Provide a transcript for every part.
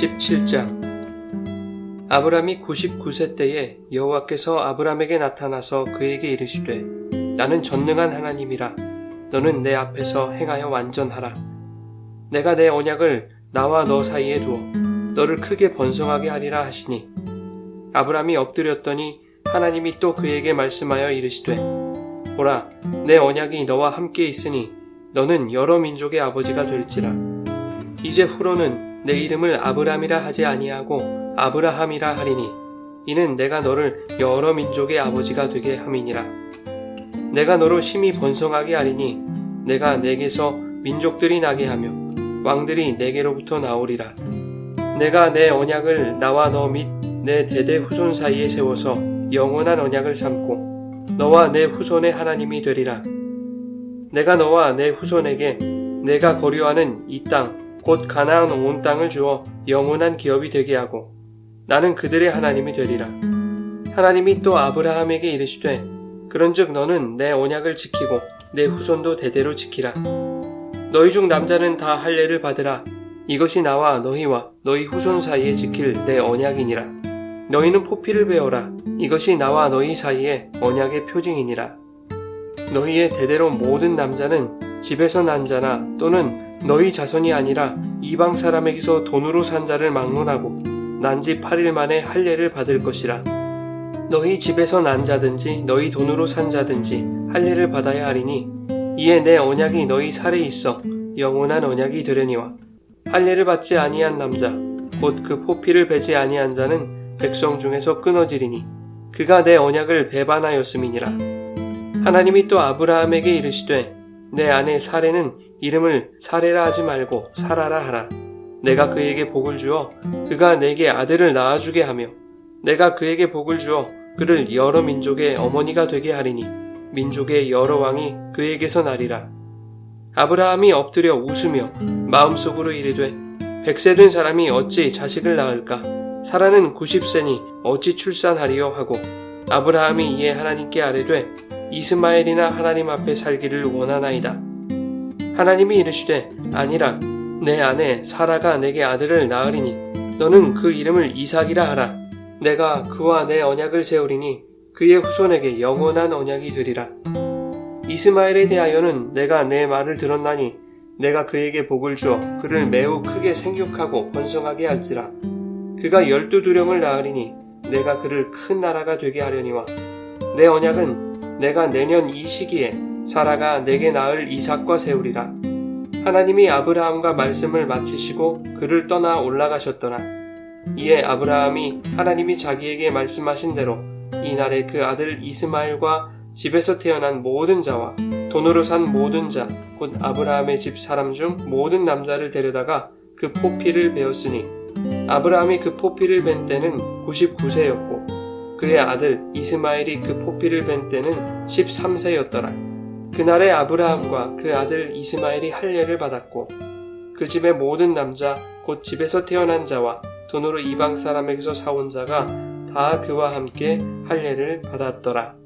17장. 아브람이 99세 때에 여호와께서 아브람에게 나타나서 그에게 이르시되 나는 전능한 하나님이라. 너는 내 앞에서 행하여 완전하라. 내가 내 언약을 나와 너 사이에 두어 너를 크게 번성하게 하리라 하시니, 아브람이 엎드렸더니 하나님이 또 그에게 말씀하여 이르시되 보라, 내 언약이 너와 함께 있으니 너는 여러 민족의 아버지가 될지라. 이제 후로는 내 이름을 아브람이라 하지 아니하고 아브라함이라 하리니, 이는 내가 너를 여러 민족의 아버지가 되게 함이니라. 내가 너로 심히 번성하게 하리니 내가 내게서 민족들이 나게 하며 왕들이 내게로부터 나오리라. 내가 내 언약을 나와 너 및 내 대대 후손 사이에 세워서 영원한 언약을 삼고 너와 내 후손의 하나님이 되리라. 내가 너와 내 후손에게 내가 거류하는 이 땅 곧 가나안 온 땅을 주어 영원한 기업이 되게 하고 나는 그들의 하나님이 되리라. 하나님이 또 아브라함에게 이르시되 그런즉 너는 내 언약을 지키고 내 후손도 대대로 지키라. 너희 중 남자는 다 할례를 받으라. 이것이 나와 너희와 너희 후손 사이에 지킬 내 언약이니라. 너희는 포피를 베어라. 이것이 나와 너희 사이에 언약의 표징이니라. 너희의 대대로 모든 남자는 집에서 난 자나 또는 너희 자손이 아니라 이방 사람에게서 돈으로 산 자를 막론하고 난 지 8일 만에 할례를 받을 것이라. 너희 집에서 난 자든지 너희 돈으로 산 자든지 할례를 받아야 하리니, 이에 내 언약이 너희 살에 있어 영원한 언약이 되려니와. 할례를 받지 아니한 남자 곧 그 포피를 베지 아니한 자는 백성 중에서 끊어지리니 그가 내 언약을 배반하였음이니라. 하나님이 또 아브라함에게 이르시되 내 아내 사레는 이름을 사레라 하지 말고 사라라 하라. 내가 그에게 복을 주어 그가 내게 아들을 낳아주게 하며 내가 그에게 복을 주어 그를 여러 민족의 어머니가 되게 하리니 민족의 여러 왕이 그에게서 나리라. 아브라함이 엎드려 웃으며 마음속으로 이르되 100세 된 사람이 어찌 자식을 낳을까? 사라는 90세니 어찌 출산하리요 하고, 아브라함이 이에 하나님께 아뢰되 이스마엘이나 하나님 앞에 살기를 원하나이다. 하나님이 이르시되 아니라 내 아내 사라가 내게 아들을 낳으리니 너는 그 이름을 이삭이라 하라. 내가 그와 내 언약을 세우리니 그의 후손에게 영원한 언약이 되리라. 이스마엘에 대하여는 내가 내 말을 들었나니 내가 그에게 복을 주어 그를 매우 크게 생육하고 번성하게 할지라. 그가 12두령을 낳으리니 내가 그를 큰 나라가 되게 하려니와. 내 언약은 내가 내년 이 시기에 사라가 내게 낳을 이삭과 세우리라. 하나님이 아브라함과 말씀을 마치시고 그를 떠나 올라가셨더라. 이에 아브라함이 하나님이 자기에게 말씀하신 대로 이날에 그 아들 이스마엘과 집에서 태어난 모든 자와 돈으로 산 모든 자 곧 아브라함의 집 사람 중 모든 남자를 데려다가 그 포피를 베었으니, 아브라함이 그 포피를 벤 때는 99세였고 그의 아들 이스마엘이 그 포피를 벤 때는 13세였더라. 그날에 아브라함과 그 아들 이스마엘이 할례를 받았고 그 집의 모든 남자 곧 집에서 태어난 자와 돈으로 이방 사람에게서 사온 자가 다 그와 함께 할례를 받았더라.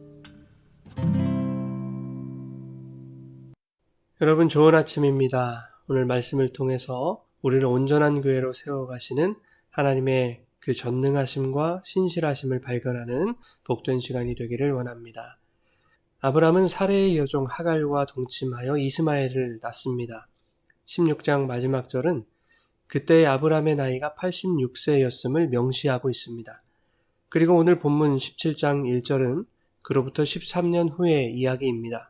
여러분, 좋은 아침입니다. 오늘 말씀을 통해서 우리를 온전한 교회로 세워가시는 하나님의 그 전능하심과 신실하심을 발견하는 복된 시간이 되기를 원합니다. 아브람은 사레의 여종 하갈과 동침하여 이스마엘을 낳습니다. 16장 마지막 절은 그때의 아브람의 나이가 86세였음을 명시하고 있습니다. 그리고 오늘 본문 17장 1절은 그로부터 13년 후의 이야기입니다.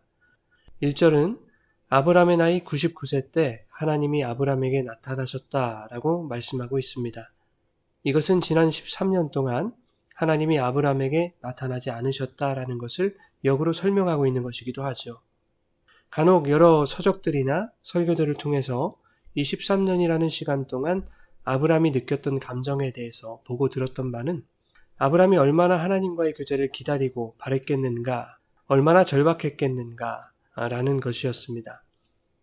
1절은 아브람의 나이 99세 때 하나님이 아브람에게 나타나셨다라고 말씀하고 있습니다. 이것은 지난 13년 동안 하나님이 아브람에게 나타나지 않으셨다라는 것을 역으로 설명하고 있는 것이기도 하죠. 간혹 여러 서적들이나 설교들을 통해서 이 13년이라는 시간 동안 아브람이 느꼈던 감정에 대해서 보고 들었던 바는 아브람이 얼마나 하나님과의 교제를 기다리고 바랬겠는가, 얼마나 절박했겠는가 라는 것이었습니다.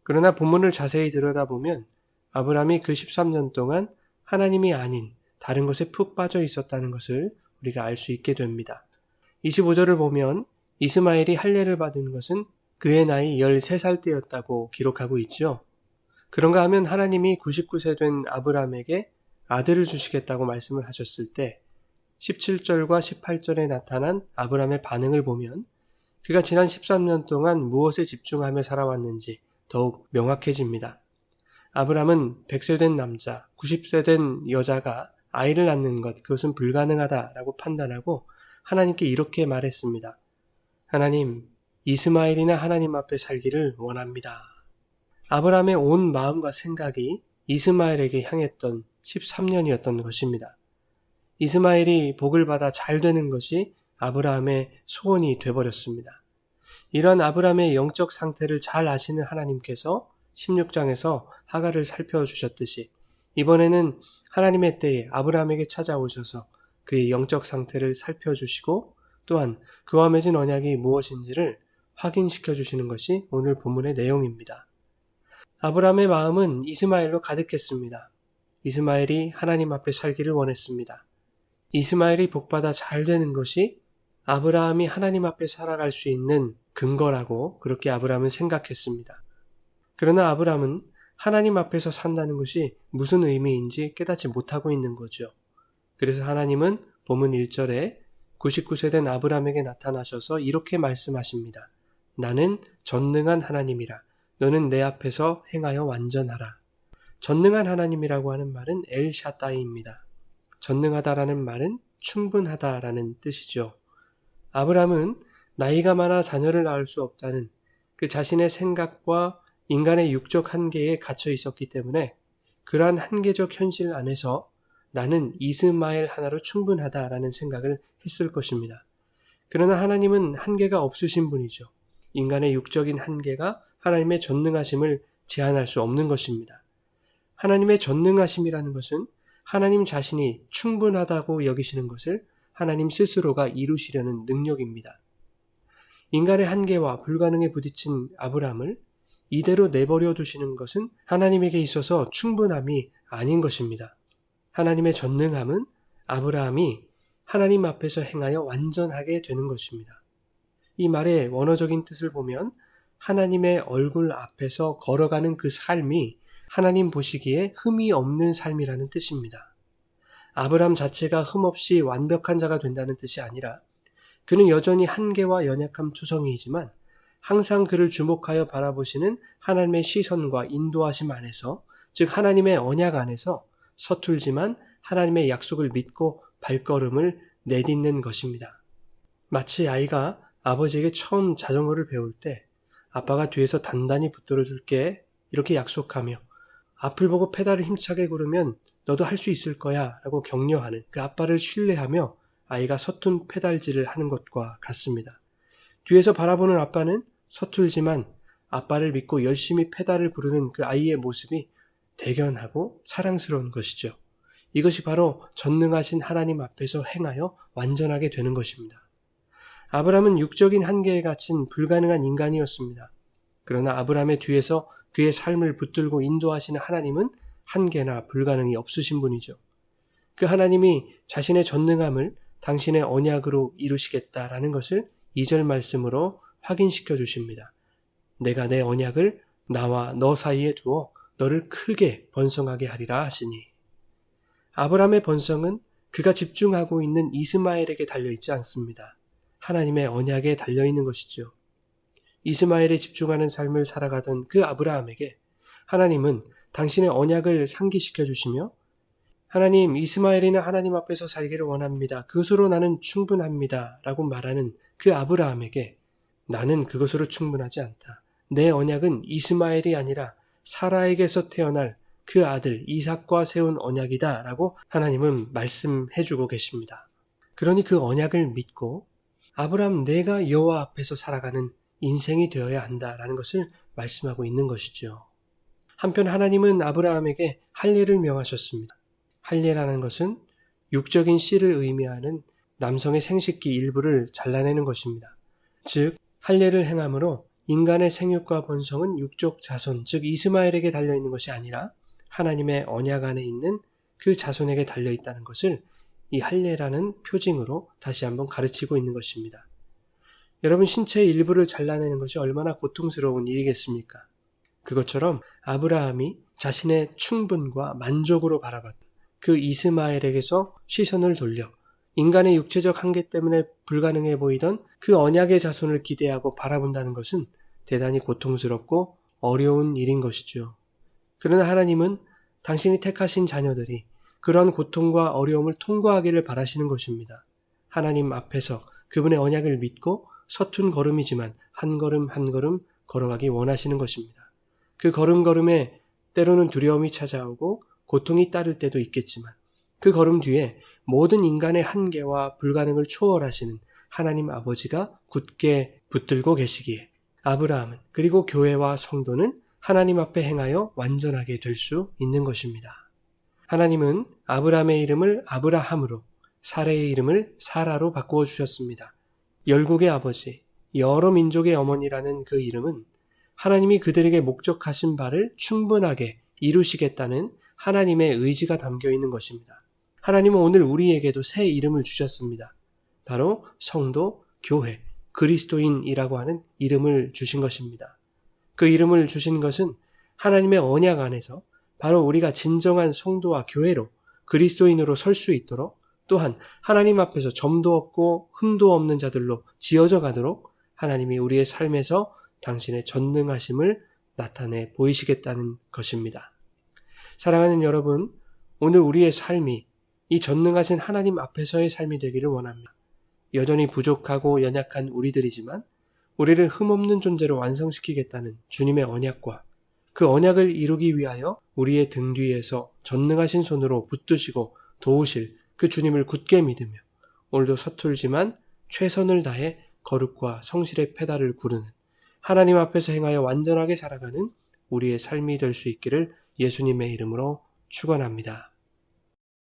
그러나 본문을 자세히 들여다보면 아브람이 그 13년 동안 하나님이 아닌 다른 것에 푹 빠져 있었다는 것을 우리가 알 수 있게 됩니다. 25절을 보면 이스마엘이 할례를 받은 것은 그의 나이 13살 때였다고 기록하고 있죠. 그런가 하면 하나님이 99세 된 아브람에게 아들을 주시겠다고 말씀을 하셨을 때 17절과 18절에 나타난 아브라함의 반응을 보면 그가 지난 13년 동안 무엇에 집중하며 살아왔는지 더욱 명확해집니다. 아브라함은 100세 된 남자, 90세 된 여자가 아이를 낳는 것, 그것은 불가능하다라고 판단하고 하나님께 이렇게 말했습니다. 하나님, 이스마엘이나 하나님 앞에 살기를 원합니다. 아브라함의 온 마음과 생각이 이스마엘에게 향했던 13년이었던 것입니다. 이스마엘이 복을 받아 잘 되는 것이 아브라함의 소원이 되어버렸습니다. 이러한 아브라함의 영적 상태를 잘 아시는 하나님께서 16장에서 하갈을 살펴주셨듯이 이번에는 하나님의 때에 아브라함에게 찾아오셔서 그의 영적 상태를 살펴주시고 또한 그와 맺은 언약이 무엇인지를 확인시켜 주시는 것이 오늘 본문의 내용입니다. 아브라함의 마음은 이스마엘로 가득했습니다. 이스마엘이 하나님 앞에 살기를 원했습니다. 이스마엘이 복받아 잘 되는 것이 아브라함이 하나님 앞에 살아갈 수 있는 근거라고 그렇게 아브라함은 생각했습니다. 그러나 아브라함은 하나님 앞에서 산다는 것이 무슨 의미인지 깨닫지 못하고 있는 거죠. 그래서 하나님은 본문 1절에 99세 된 아브라함에게 나타나셔서 이렇게 말씀하십니다. 나는 전능한 하나님이라. 너는 내 앞에서 행하여 완전하라. 전능한 하나님이라고 하는 말은 엘샤다이입니다. 전능하다라는 말은 충분하다라는 뜻이죠. 아브라함은 나이가 많아 자녀를 낳을 수 없다는 그 자신의 생각과 인간의 육적 한계에 갇혀 있었기 때문에 그러한 한계적 현실 안에서 나는 이스마엘 하나로 충분하다라는 생각을 했을 것입니다. 그러나 하나님은 한계가 없으신 분이죠. 인간의 육적인 한계가 하나님의 전능하심을 제한할 수 없는 것입니다. 하나님의 전능하심이라는 것은 하나님 자신이 충분하다고 여기시는 것을 하나님 스스로가 이루시려는 능력입니다. 인간의 한계와 불가능에 부딪힌 아브라함을 이대로 내버려 두시는 것은 하나님에게 있어서 충분함이 아닌 것입니다. 하나님의 전능함은 아브라함이 하나님 앞에서 행하여 완전하게 되는 것입니다. 이 말의 원어적인 뜻을 보면 하나님의 얼굴 앞에서 걸어가는 그 삶이 하나님 보시기에 흠이 없는 삶이라는 뜻입니다. 아브라함 자체가 흠없이 완벽한 자가 된다는 뜻이 아니라 그는 여전히 한계와 연약함 투성이이지만 항상 그를 주목하여 바라보시는 하나님의 시선과 인도하심 안에서, 즉 하나님의 언약 안에서 서툴지만 하나님의 약속을 믿고 발걸음을 내딛는 것입니다. 마치 아이가 아버지에게 처음 자전거를 배울 때 아빠가 뒤에서 단단히 붙들어 줄게 이렇게 약속하며 앞을 보고 페달을 힘차게 구르면 너도 할 수 있을 거야 라고 격려하는 그 아빠를 신뢰하며 아이가 서툰 페달질을 하는 것과 같습니다. 뒤에서 바라보는 아빠는 서툴지만 아빠를 믿고 열심히 페달을 구르는 그 아이의 모습이 대견하고 사랑스러운 것이죠. 이것이 바로 전능하신 하나님 앞에서 행하여 완전하게 되는 것입니다. 아브라함은 육적인 한계에 갇힌 불가능한 인간이었습니다. 그러나 아브라함의 뒤에서 그의 삶을 붙들고 인도하시는 하나님은 한계나 불가능이 없으신 분이죠. 그 하나님이 자신의 전능함을 당신의 언약으로 이루시겠다라는 것을 2절 말씀으로 확인시켜 주십니다. 내가 내 언약을 나와 너 사이에 두어 너를 크게 번성하게 하리라 하시니. 아브라함의 번성은 그가 집중하고 있는 이스마엘에게 달려있지 않습니다. 하나님의 언약에 달려있는 것이죠. 이스마엘에 집중하는 삶을 살아가던 그 아브라함에게 하나님은 당신의 언약을 상기시켜 주시며 하나님, 이스마엘이나 하나님 앞에서 살기를 원합니다. 그것으로 나는 충분합니다. 라고 말하는 그 아브라함에게 나는 그것으로 충분하지 않다. 내 언약은 이스마엘이 아니라 사라에게서 태어날 그 아들 이삭과 세운 언약이다. 라고 하나님은 말씀해 주고 계십니다. 그러니 그 언약을 믿고 아브라함 내가 여호와 앞에서 살아가는 인생이 되어야 한다라는 것을 말씀하고 있는 것이죠. 한편 하나님은 아브라함에게 할례를 명하셨습니다. 할례라는 것은 육적인 씨를 의미하는 남성의 생식기 일부를 잘라내는 것입니다. 즉 할례를 행함으로 인간의 생육과 번성은 육적 자손, 즉 이스마엘에게 달려있는 것이 아니라 하나님의 언약 안에 있는 그 자손에게 달려있다는 것을 이 할례라는 표징으로 다시 한번 가르치고 있는 것입니다. 여러분, 신체의 일부를 잘라내는 것이 얼마나 고통스러운 일이겠습니까? 그것처럼 아브라함이 자신의 충분과 만족으로 바라봤던 그 이스마엘에게서 시선을 돌려 인간의 육체적 한계 때문에 불가능해 보이던 그 언약의 자손을 기대하고 바라본다는 것은 대단히 고통스럽고 어려운 일인 것이죠. 그러나 하나님은 당신이 택하신 자녀들이 그런 고통과 어려움을 통과하기를 바라시는 것입니다. 하나님 앞에서 그분의 언약을 믿고 서툰 걸음이지만 한 걸음 한 걸음 걸어가기 원하시는 것입니다. 그 걸음걸음에 때로는 두려움이 찾아오고 고통이 따를 때도 있겠지만 그 걸음 뒤에 모든 인간의 한계와 불가능을 초월하시는 하나님 아버지가 굳게 붙들고 계시기에 아브라함은 그리고 교회와 성도는 하나님 앞에 행하여 완전하게 될 수 있는 것입니다. 하나님은 아브라함의 이름을 아브라함으로 사레의 이름을 사라로 바꾸어 주셨습니다. 열국의 아버지, 여러 민족의 어머니라는 그 이름은 하나님이 그들에게 목적하신 바를 충분하게 이루시겠다는 하나님의 의지가 담겨 있는 것입니다. 하나님은 오늘 우리에게도 새 이름을 주셨습니다. 바로 성도, 교회, 그리스도인이라고 하는 이름을 주신 것입니다. 그 이름을 주신 것은 하나님의 언약 안에서 바로 우리가 진정한 성도와 교회로 그리스도인으로 설 수 있도록 또한 하나님 앞에서 점도 없고 흠도 없는 자들로 지어져 가도록 하나님이 우리의 삶에서 당신의 전능하심을 나타내 보이시겠다는 것입니다. 사랑하는 여러분, 오늘 우리의 삶이 이 전능하신 하나님 앞에서의 삶이 되기를 원합니다. 여전히 부족하고 연약한 우리들이지만 우리를 흠없는 존재로 완성시키겠다는 주님의 언약과 그 언약을 이루기 위하여 우리의 등 뒤에서 전능하신 손으로 붙드시고 도우실 그 주님을 굳게 믿으며 오늘도 서툴지만 최선을 다해 거룩과 성실의 페달을 구르는 하나님 앞에서 행하여 완전하게 살아가는 우리의 삶이 될 수 있기를 예수님의 이름으로 축원합니다.